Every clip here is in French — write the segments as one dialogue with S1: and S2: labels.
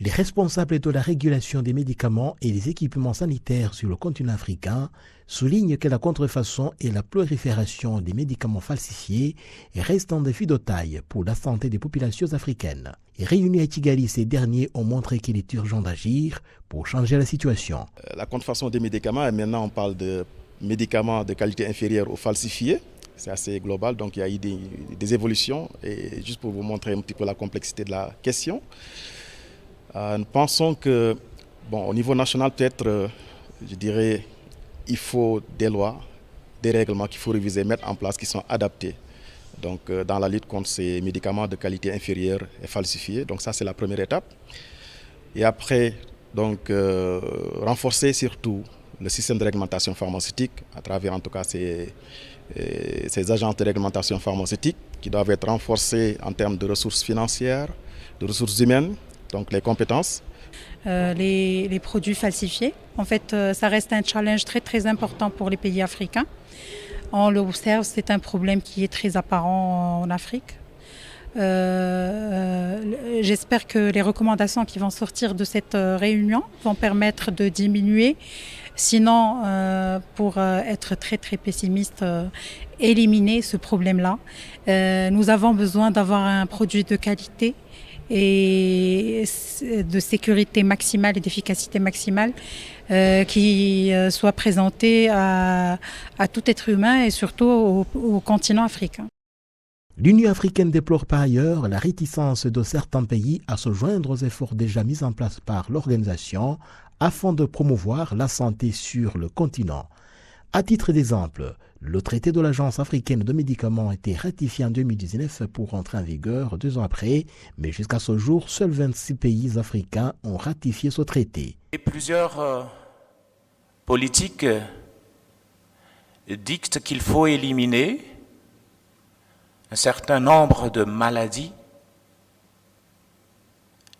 S1: Les responsables de la régulation des médicaments et des équipements sanitaires sur le continent africain soulignent que la contrefaçon et la prolifération des médicaments falsifiés restent un défi de taille pour la santé des populations africaines. Et réunis à Kigali, ces derniers ont montré qu'il est urgent d'agir pour changer la situation.
S2: La contrefaçon des médicaments, et maintenant on parle de médicaments de qualité inférieure aux falsifiés. C'est assez global, donc il y a eu des évolutions. Et juste pour vous montrer un petit peu la complexité de la question, nous pensons que, au niveau national, peut-être, je dirais, il faut des lois, des règlements qu'il faut réviser, mettre en place, qui sont adaptés. Donc, dans la lutte contre ces médicaments de qualité inférieure et falsifiés. Donc, ça, c'est la première étape. Et après, donc, renforcer surtout le système de réglementation pharmaceutique à travers, en tout cas, ces agences de réglementation pharmaceutique qui doivent être renforcées en termes de ressources financières, de ressources humaines, donc les compétences.
S3: Les produits falsifiés, en fait, ça reste un challenge très très important pour les pays africains. On l'observe, c'est un problème qui est très apparent en Afrique. J'espère que les recommandations qui vont sortir de cette réunion vont permettre de diminuer. Sinon, pour être très très pessimiste, éliminer ce problème-là. Nous avons besoin d'avoir un produit de qualité et de sécurité maximale et d'efficacité maximale qui soit présenté à tout être humain et surtout au continent africain.
S1: L'Union africaine déplore par ailleurs la réticence de certains pays à se joindre aux efforts déjà mis en place par l'organisation afin de promouvoir la santé sur le continent. À titre d'exemple, le traité de l'Agence africaine de médicaments a été ratifié en 2019 pour entrer en vigueur 2 ans après, mais jusqu'à ce jour, seuls 26 pays africains ont ratifié ce traité.
S4: Et plusieurs politiques dictent qu'il faut éliminer un certain nombre de maladies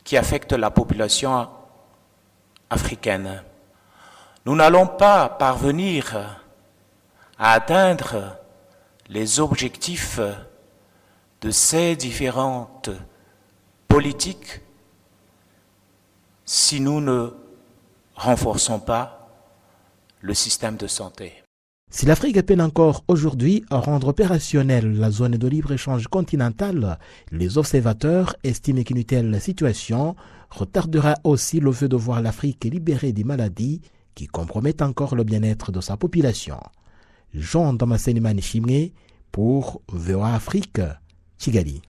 S4: qui affectent la population africaine. Nous n'allons pas parvenir à atteindre les objectifs de ces différentes politiques si nous ne renforçons pas le système de santé.
S1: Si l'Afrique peine encore aujourd'hui à rendre opérationnelle la zone de libre-échange continentale, les observateurs estiment qu'une telle situation retardera aussi le fait de voir l'Afrique libérée des maladies qui compromettent encore le bien-être de sa population. Jean Damascene Manishimé pour VOA Afrique, Kigali.